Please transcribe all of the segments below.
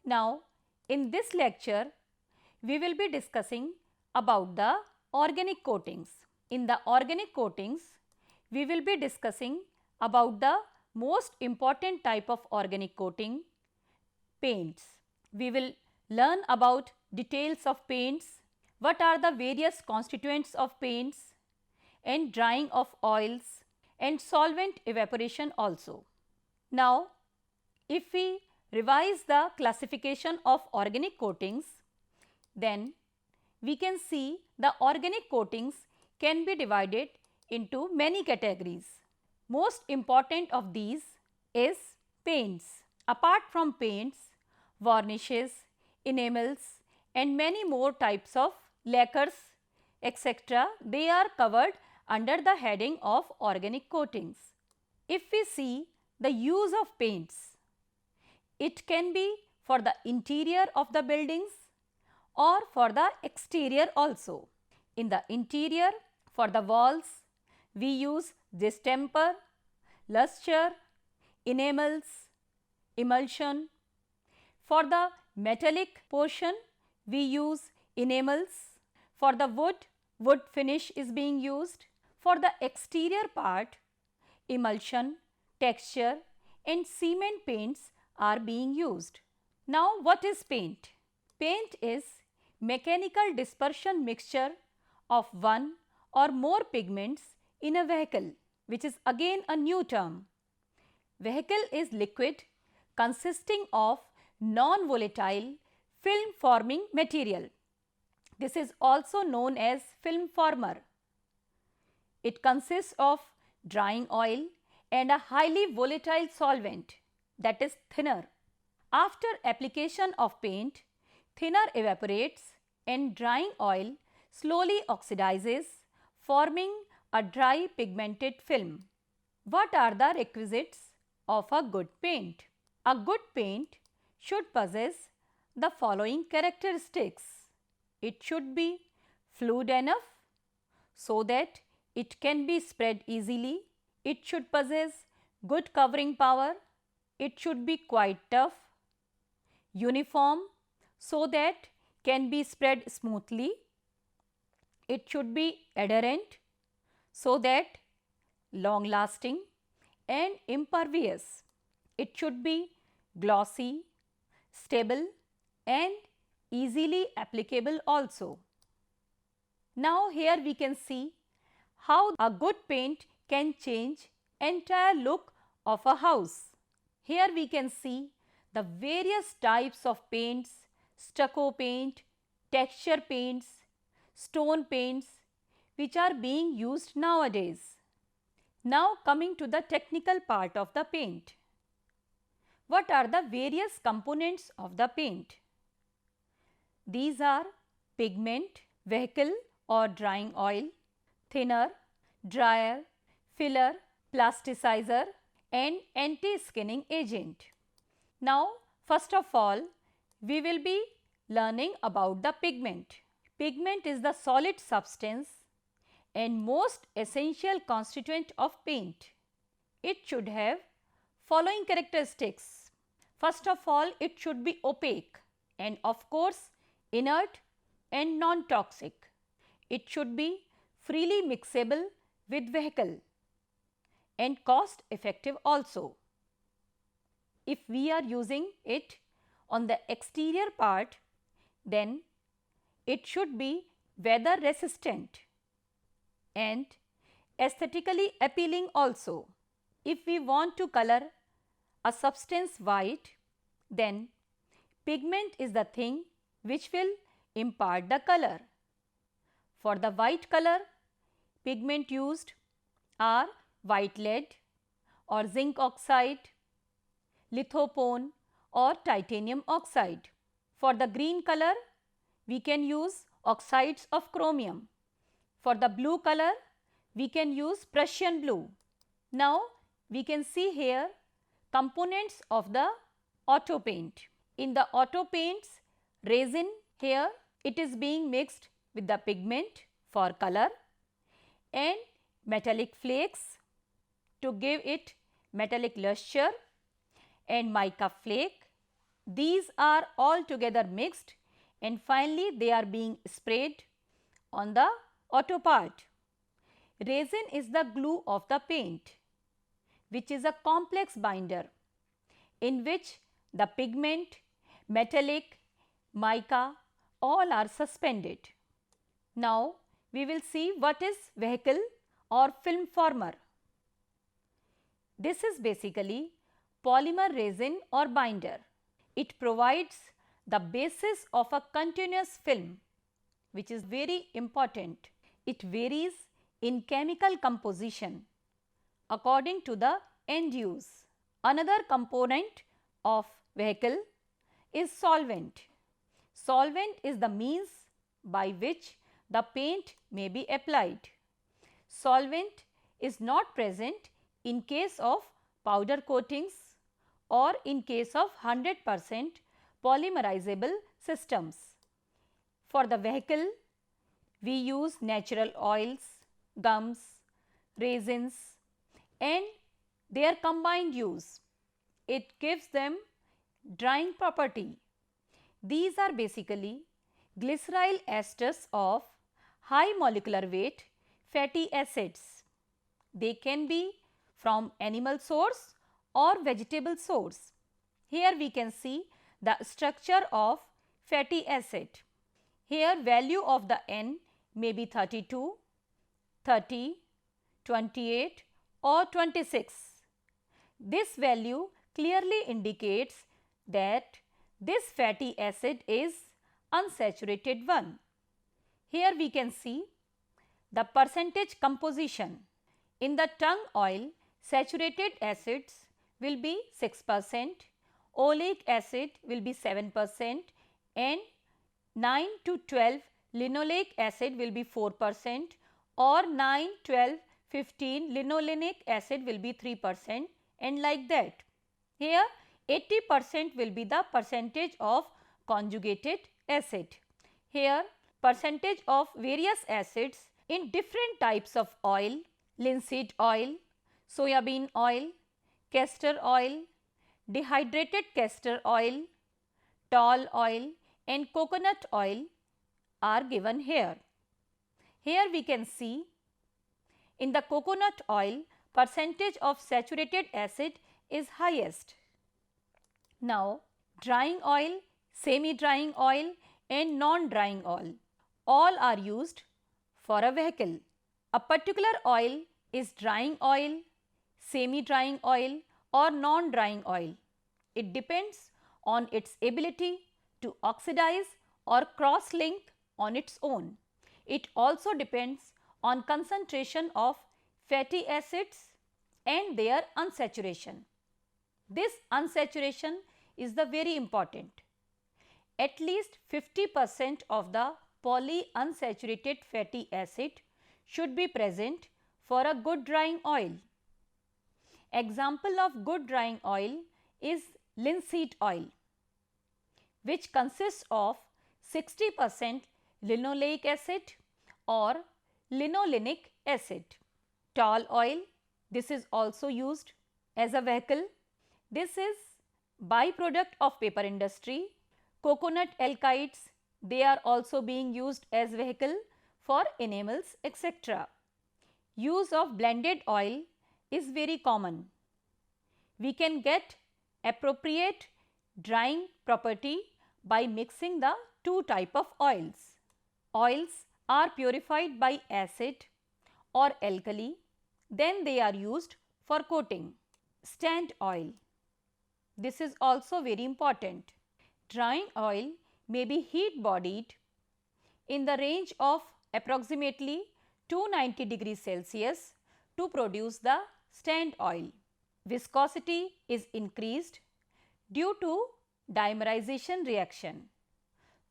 Now, in this lecture, we will be discussing about the organic coatings. In the organic coatings, we will be discussing about the most important type of organic coating, paints. We will learn about details of paints, what are the various constituents of paints, and drying of oils and solvent evaporation also. Now, if we revise the classification of organic coatings, then we can see the organic coatings can be divided into many categories. Most important of these is paints. Apart from paints, varnishes, enamels and many more types of lacquers, etc. they are covered under the heading of organic coatings. If we see the use of paints, it can be for the interior of the buildings or for the exterior also. In the interior, for the walls, we use distemper, luster, enamels, emulsion. For the metallic portion, we use enamels. For the wood finish is being used. For the exterior part, emulsion, texture and cement paints are being used. Now, what is paint? Paint is mechanical dispersion mixture of one or more pigments in a vehicle, which is again a new term. Vehicle is liquid consisting of non-volatile film forming material. This is also known as film former. It consists of drying oil and a highly volatile solvent, that is thinner. After application of paint, thinner evaporates and drying oil slowly oxidizes, forming a dry pigmented film. What are the requisites of a good paint? A good paint should possess the following characteristics. It should be fluid enough so that it can be spread easily. It should possess good covering power. It should be quite tough, uniform so that can be spread smoothly. It should be adherent so that long lasting and impervious. It should be glossy, stable and easily applicable also. Now, here we can see how a good paint can change entire look of a house. Here we can see the various types of paints, stucco paint, texture paints, stone paints which are being used nowadays. Now, coming to the technical part of the paint. What are the various components of the paint? These are pigment, vehicle or drying oil, thinner, dryer, filler, plasticizer and anti-skinning agent. Now, first of all, we will be learning about the pigment. Pigment is the solid substance and most essential constituent of paint. It should have following characteristics. First of all, it should be opaque and of course inert and non-toxic. It should be freely mixable with vehicle and cost effective also. If we are using it on the exterior part, then it should be weather resistant and aesthetically appealing also. If we want to color a substance white, then pigment is the thing which will impart the color. For the white color, pigment used are white lead or zinc oxide, lithopone or titanium oxide. For the green color, we can use oxides of chromium. For the blue color, we can use Prussian blue. Now, we can see here components of the auto paint. In the auto paints, resin, here it is being mixed with the pigment for color and metallic flakes to give it metallic luster and mica flake These are all together mixed and finally they are being sprayed on the auto part. Resin is the glue of the paint, which is a complex binder in which the pigment, metallic, mica all are suspended. Now we will see what is vehicle or film former. This is basically polymer resin or binder. It provides the basis of a continuous film, which is very important. It varies in chemical composition according to the end use. Another component of vehicle is solvent. Solvent is the means by which the paint may be applied. Solvent is not present in case of powder coatings or in case of 100% polymerizable systems. For the vehicle, we use natural oils, gums, resins and their combined use. It gives them drying property. These are basically glyceryl esters of high molecular weight fatty acids. They can be from animal source or vegetable source. Here we can see the structure of fatty acid. Here value of the N may be 32, 30, 28 or 26. This value clearly indicates that this fatty acid is unsaturated one. Here we can see the percentage composition. In the tongue oil, saturated acids will be 6%, oleic acid will be 7% and 9 to 12 linoleic acid will be 4% or 9, 12, 15 linolenic acid will be 3% and like that. Here 80% will be the percentage of conjugated acid. Here percentage of various acids in different types of oil, linseed oil, soybean oil, castor oil, dehydrated castor oil, tall oil and coconut oil are given here. Here we can see in the coconut oil percentage of saturated acid is highest. Now drying oil, semi-drying oil and non-drying oil all are used for a vehicle. A particular oil is drying oil, semi-drying oil or non-drying oil. It depends on its ability to oxidize or cross-link on its own. It also depends on concentration of fatty acids and their unsaturation. This unsaturation is the very important. At least 50% of the polyunsaturated fatty acid should be present for a good drying oil. Example of good drying oil is linseed oil, which consists of 60% linoleic acid or linolenic acid. Tall oil, this is also used as a vehicle. This is byproduct of paper industry. Coconut alkyds, they are also being used as vehicle for enamels, etc. Use of blended oil is very common. We can get appropriate drying property by mixing the two type of oils. Oils are purified by acid or alkali, then they are used for coating. Stand oil, this is also very important. Drying oil may be heat bodied in the range of approximately 290 degrees Celsius to produce the stand oil. Viscosity is increased due to dimerization reaction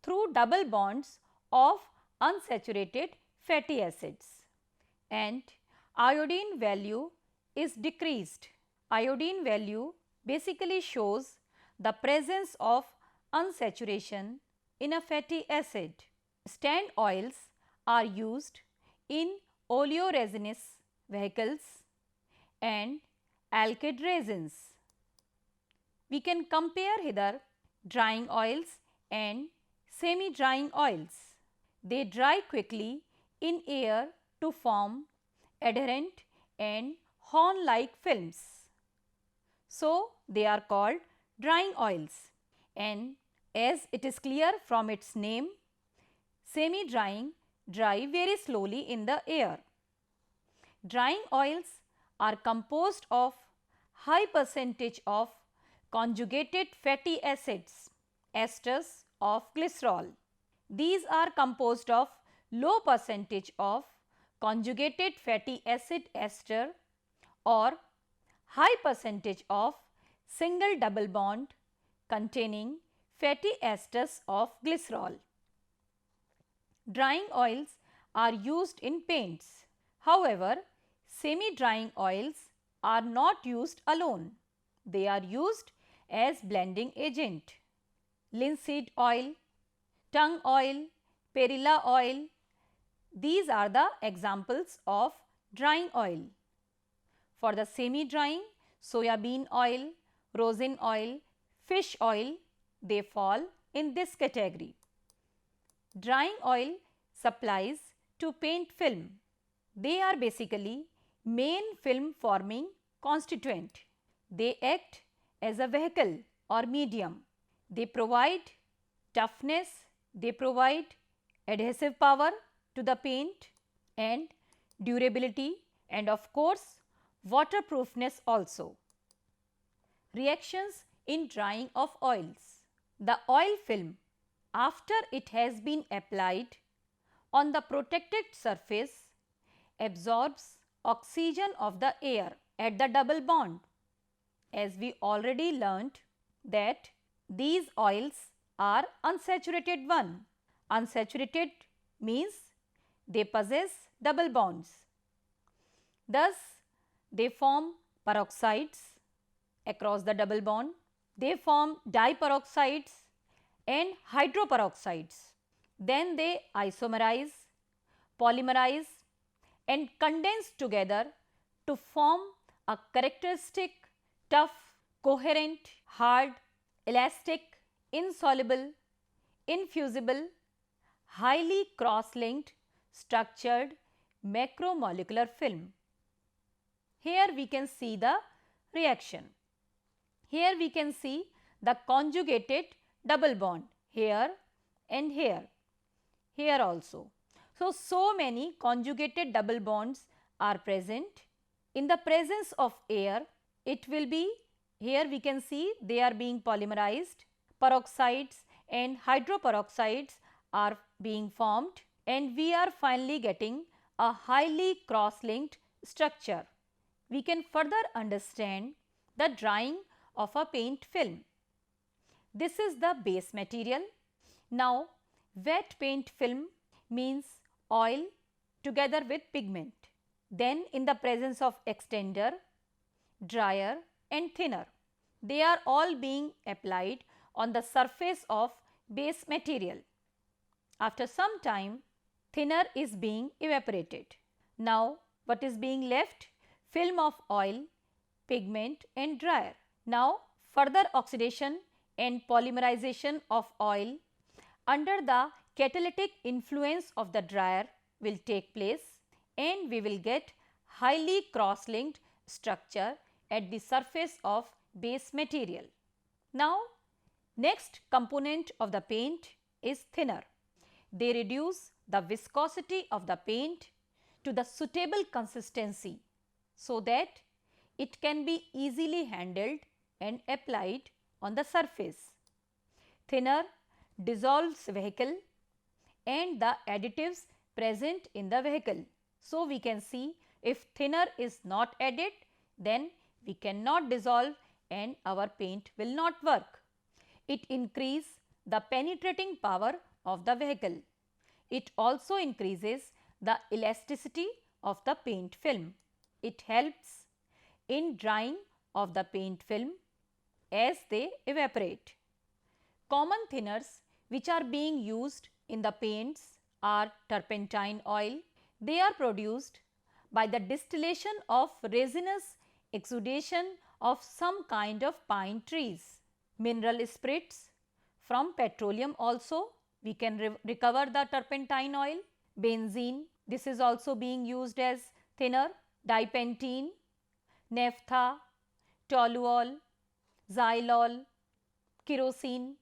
through double bonds of unsaturated fatty acids, and iodine value is decreased. Iodine value basically shows the presence of unsaturation in a fatty acid. Stand oils are used in oleoresinous vehicles and alkyd resins. We can compare here drying oils and semi-drying oils. They dry quickly in air to form adherent and horn-like films. So, they are called drying oils, and as it is clear from its name, semi-drying dry very slowly in the air. Drying oils are composed of high percentage of conjugated fatty acids, esters of glycerol. These are composed of low percentage of conjugated fatty acid ester or high percentage of single double bond containing fatty esters of glycerol. Drying oils are used in paints. However, semi-drying oils are not used alone. They are used as blending agent. Linseed oil, tung oil, perilla oil, these are the examples of drying oil. For the semi-drying, soya bean oil, rosin oil, fish oil, they fall in this category. Drying oil supplies to paint film. They are basically main film forming constituent. They act as a vehicle or medium. They provide toughness, they provide adhesive power to the paint and durability, and of course waterproofness also. Reactions in drying of oils. The oil film, after it has been applied on the protected surface, absorbs oxygen of the air at the double bond. As we already learnt that these oils are unsaturated one. Unsaturated means they possess double bonds. Thus, they form peroxides across the double bond. They form diperoxides and hydroperoxides. Then they isomerize, polymerize and condense together to form a characteristic tough, coherent, hard, elastic, insoluble, infusible, highly cross-linked, structured macromolecular film. Here we can see the reaction. Here we can see the conjugated double bond here and here, here also. So many conjugated double bonds are present. In the presence of air, it will be, here we can see they are being polymerized, peroxides and hydroperoxides are being formed, and we are finally getting a highly cross-linked structure. We can further understand the drying of a paint film. This is the base material. Now, wet paint film means oil together with pigment. Then in the presence of extender, dryer and thinner, they are all being applied on the surface of base material. After some time, thinner is being evaporated. Now, what is being left? Film of oil, pigment and dryer. Now, further oxidation and polymerization of oil under the catalytic influence of the dryer will take place, and we will get highly cross-linked structure at the surface of base material. Now, next component of the paint is thinner. They reduce the viscosity of the paint to the suitable consistency so that it can be easily handled and applied on the surface. Thinner dissolves vehicle and the additives present in the vehicle. So, we can see if thinner is not added, then we cannot dissolve and our paint will not work. It increases the penetrating power of the vehicle. It also increases the elasticity of the paint film. It helps in drying of the paint film as they evaporate. Common thinners which are being used in the paints are turpentine oil. They are produced by the distillation of resinous exudation of some kind of pine trees. Mineral spirits From petroleum also we can recover the turpentine oil. Benzene, this is also being used as thinner. Dipentene, naphtha, toluol, xylol, kerosene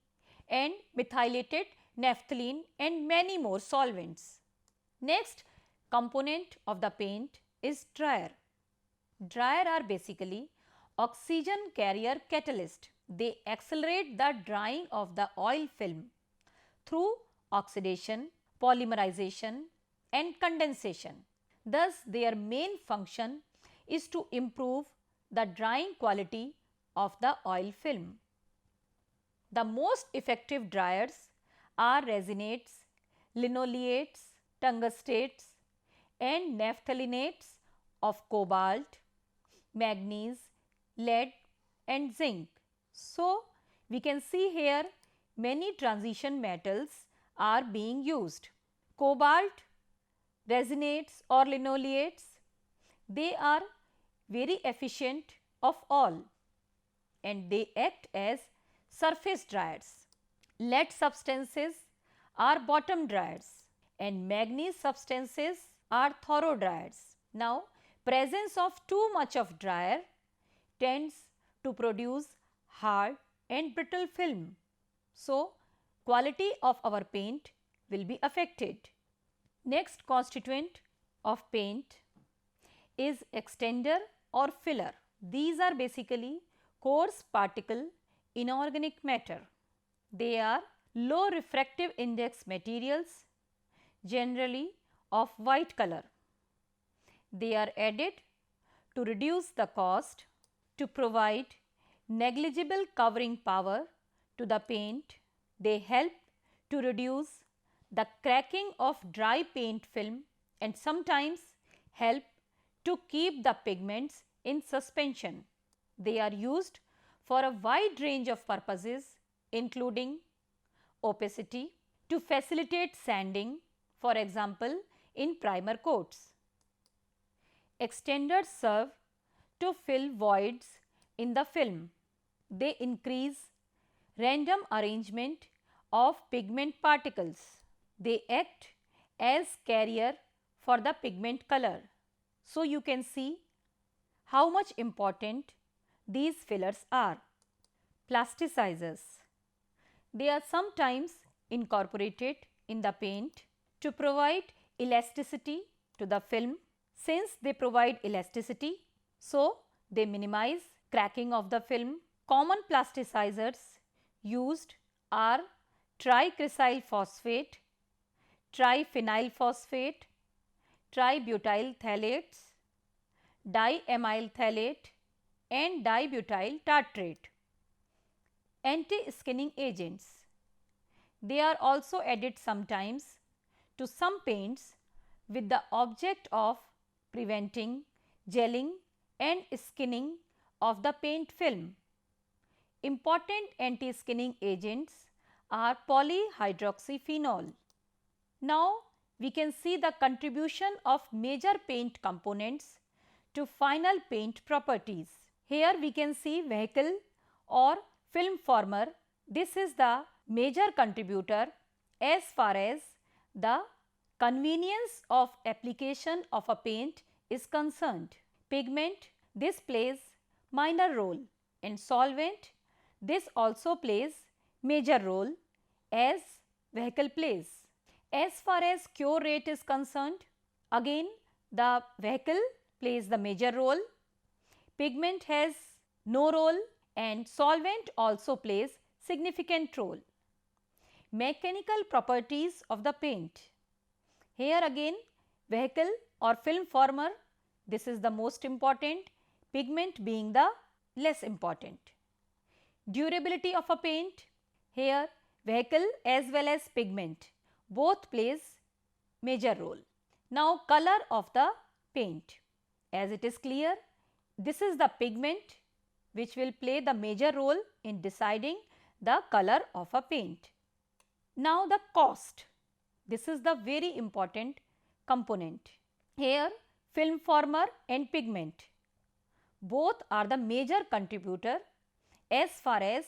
and methylated naphthalene and many more solvents. Next component of the paint is dryer. Dryer are basically oxygen carrier catalyst. They accelerate the drying of the oil film through oxidation, polymerization and condensation. Thus, their main function is to improve the drying quality of the oil film. The most effective dryers are resinates, linoleates, tungstates and naphthalinates of cobalt, manganese, lead and zinc. So, we can see here many transition metals are being used. Cobalt, resinates or linoleates, they are very efficient of all and they act as surface dryers. Lead substances are bottom dryers and manganese substances are thorough dryers. Now, presence of too much of dryer tends to produce hard and brittle film. So, quality of our paint will be affected. Next constituent of paint is extender or filler. These are basically coarse particle inorganic matter. They are low refractive index materials, generally of white color. They are added to reduce the cost, to provide negligible covering power to the paint. They help to reduce the cracking of dry paint film and sometimes help to keep the pigments in suspension. They are used for a wide range of purposes including opacity, to facilitate sanding, for example in primer coats. Extenders serve to fill voids in the film. They increase random arrangement of pigment particles. They act as carrier for the pigment color. So, you can see how much important these fillers are. Plasticizers. They are sometimes incorporated in the paint to provide elasticity to the film. Since they provide elasticity, so they minimize cracking of the film. Common plasticizers used are tricrysyl phosphate, triphenyl phosphate, tributyl phthalates, diamyl phthalate and dibutyl tartrate. Anti-skinning agents. They are also added sometimes to some paints with the object of preventing gelling and skinning of the paint film. Important anti-skinning agents are polyhydroxyphenol. Now, we can see the contribution of major paint components to final paint properties. Here we can see vehicle or film former. This is the major contributor as far as the convenience of application of a paint is concerned. Pigment, this plays minor role, and solvent, this also plays major role as vehicle plays. As far as cure rate is concerned, again the vehicle plays the major role, pigment has no role and solvent also plays significant role. Mechanical properties of the paint. Here again vehicle or film former, this is the most important, pigment being the less important. Durability of a paint, here vehicle as well as pigment both plays major role. Now, color of the paint. As it is clear, this is the pigment which will play the major role in deciding the color of a paint. Now, the cost. This is the very important component. Here, film former and pigment both are the major contributor as far as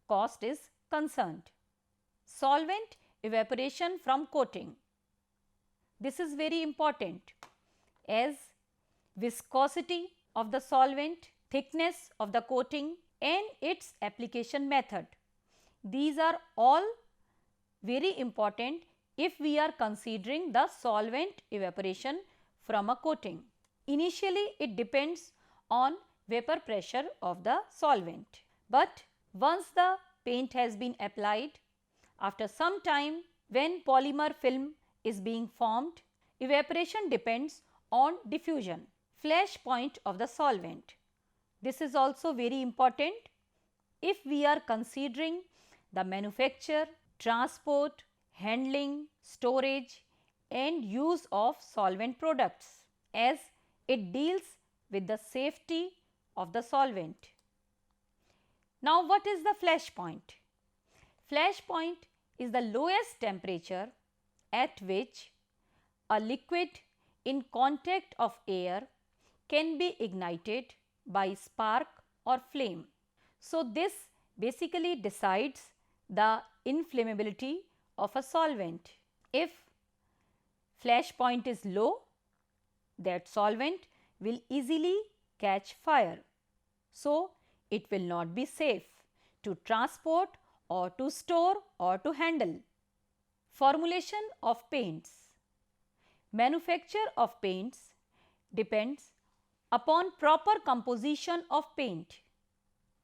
cost is concerned. Solvent evaporation from coating. This is very important as viscosity of the solvent, thickness of the coating and its application method. These are all very important if we are considering the solvent evaporation from a coating. Initially, it depends on vapor pressure of the solvent, but once the paint has been applied, after some time when polymer film is being formed, evaporation depends on diffusion, flashpoint of the solvent. This is also very important if we are considering the manufacture, transport, handling, storage and use of solvent products, as it deals with the safety of the solvent. Now, what is the flash point? Flash point is the lowest temperature at which a liquid in contact of air can be ignited by spark or flame. So, this basically decides the inflammability of a solvent. If flash point is low, that solvent will easily catch fire. So, it will not be safe to transport or to store or to handle. Formulation of paints. Manufacture of paints depends upon proper composition of paint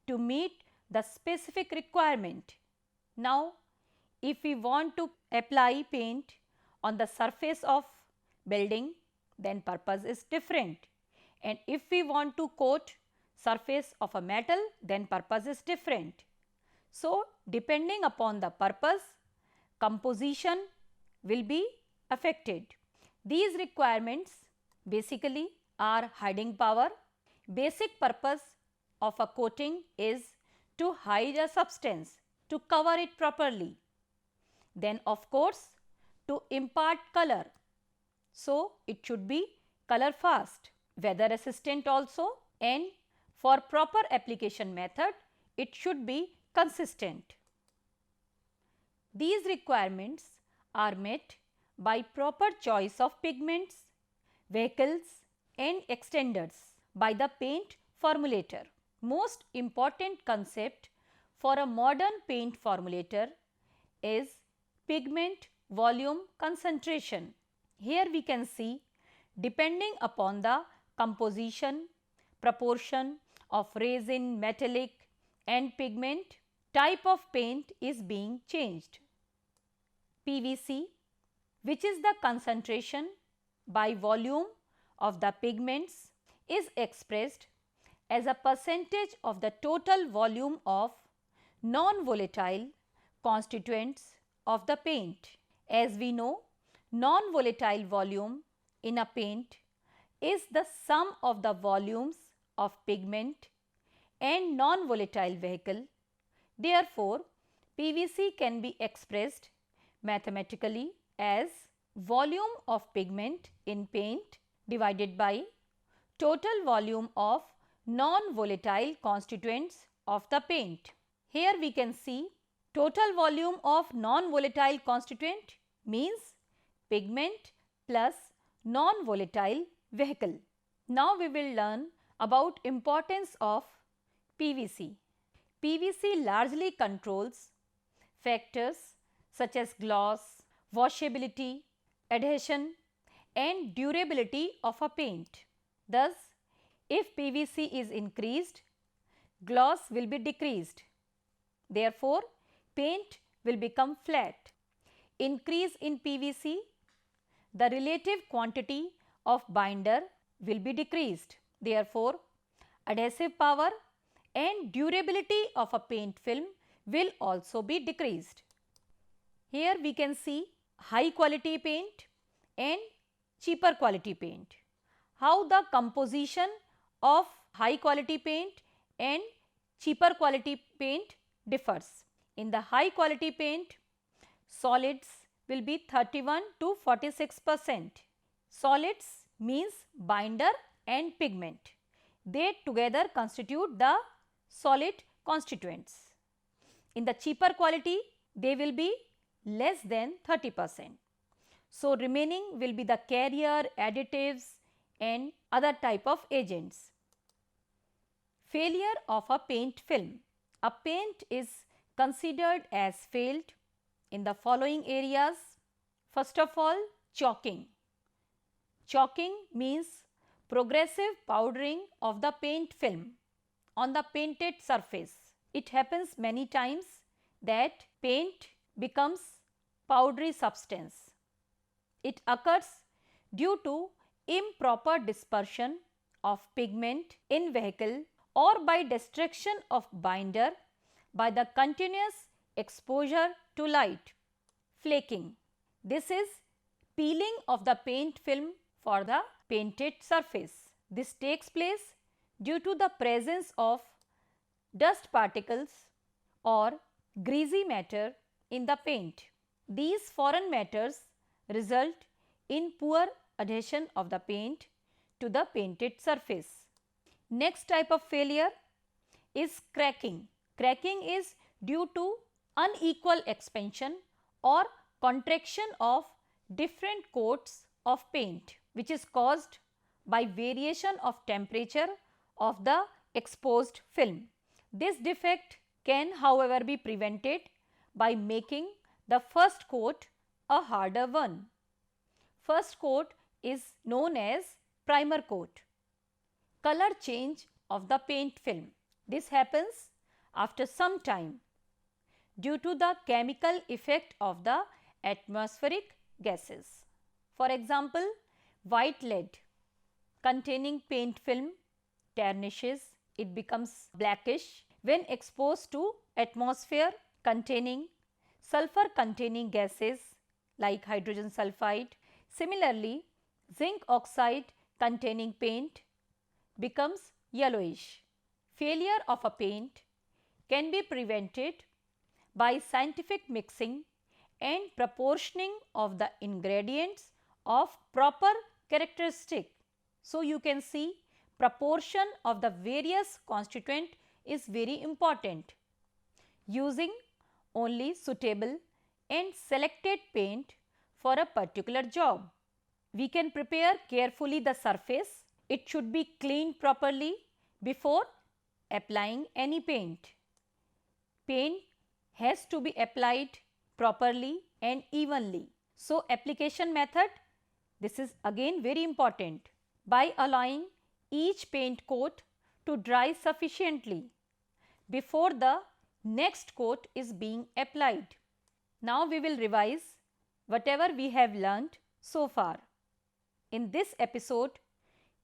to meet the specific requirement. Now, if we want to apply paint on the surface of building, then purpose is different, and if we want to coat surface of a metal, then purpose is different. So, depending upon the purpose, composition will be affected. These requirements basically are hiding power. Basic purpose of a coating is to hide a substance, to cover it properly. Then of course, to impart color. So, it should be color fast, weather resistant also, and for proper application method, it should be consistent. These requirements are met by proper choice of pigments, vehicles and extenders by the paint formulator. Most important concept for a modern paint formulator is pigment volume concentration. Here we can see, depending upon the composition, proportion of resin, metallic and pigment, type of paint is being changed. PVC, which is the concentration by volume of the pigments, is expressed as a percentage of the total volume of non-volatile constituents of the paint. As we know, non-volatile volume in a paint is the sum of the volumes of pigment and non-volatile vehicle. Therefore, PVC can be expressed mathematically as volume of pigment in paint divided by total volume of non-volatile constituents of the paint. Here we can see total volume of non-volatile constituent means pigment plus non-volatile vehicle. Now we will learn about importance of PVC. PVC largely controls factors such as gloss, washability, adhesion and durability of a paint. Thus, if PVC is increased, gloss will be decreased. Therefore, paint will become flat. Increase in PVC, the relative quantity of binder will be decreased. Therefore, adhesive power and durability of a paint film will also be decreased. Here we can see high quality paint and cheaper quality paint. How the composition of high quality paint and cheaper quality paint differs. In the high quality paint, solids will be 31 to 46%. Solids means binder and pigment. They together constitute the solid constituents. In the cheaper quality, they will be less than 30%. So, remaining will be the carrier, additives and other type of agents. Failure of a paint film. A paint is considered as failed in the following areas. First of all, chalking. Chalking means progressive powdering of the paint film on the painted surface. It happens many times that paint becomes powdery substance. It occurs due to improper dispersion of pigment in vehicle or by destruction of binder by the continuous exposure to light. Flaking. This is peeling of the paint film for the painted surface. This takes place due to the presence of dust particles or greasy matter in the paint. These foreign matters result in poor adhesion of the paint to the painted surface. Next type of failure is cracking. Cracking is due to unequal expansion or contraction of different coats of paint, which is caused by variation of temperature of the exposed film. This defect can, however, be prevented by making the first coat a harder one. First coat is known as primer coat. Color change of the paint film. This happens after some time due to the chemical effect of the atmospheric gases. For example, white lead containing paint film tarnishes, it becomes blackish when exposed to atmosphere containing sulfur containing gases like hydrogen sulfide. Similarly, zinc oxide containing paint becomes yellowish. Failure of a paint can be prevented by scientific mixing and proportioning of the ingredients of proper characteristic. So, you can see proportion of the various constituent is very important. Using only suitable and selected paint for a particular job. We can prepare carefully the surface. It should be cleaned properly before applying any paint. Paint has to be applied properly and evenly. So, application method, this is again very important. By allowing each paint coat to dry sufficiently before the next coat is being applied. Now, we will revise whatever we have learnt so far. In this episode,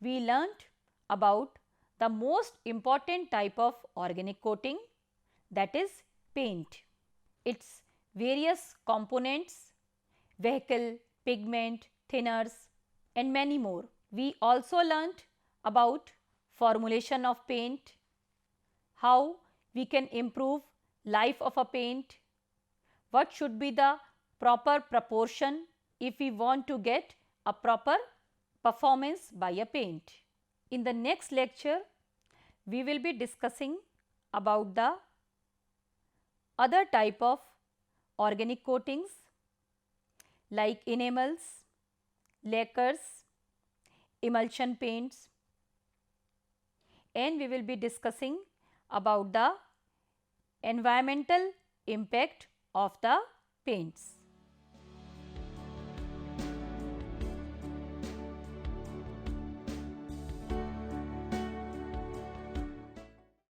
we learnt about the most important type of organic coating, that is paint, its various components, vehicle, pigment, thinners and many more. We also learnt about formulation of paint, how we can improve life of a paint, what should be the proper proportion if we want to get a proper performance by a paint. In the next lecture, we will be discussing about the other type of organic coatings like enamels, lacquers, emulsion paints, and we will be discussing about the environmental impact of the paints.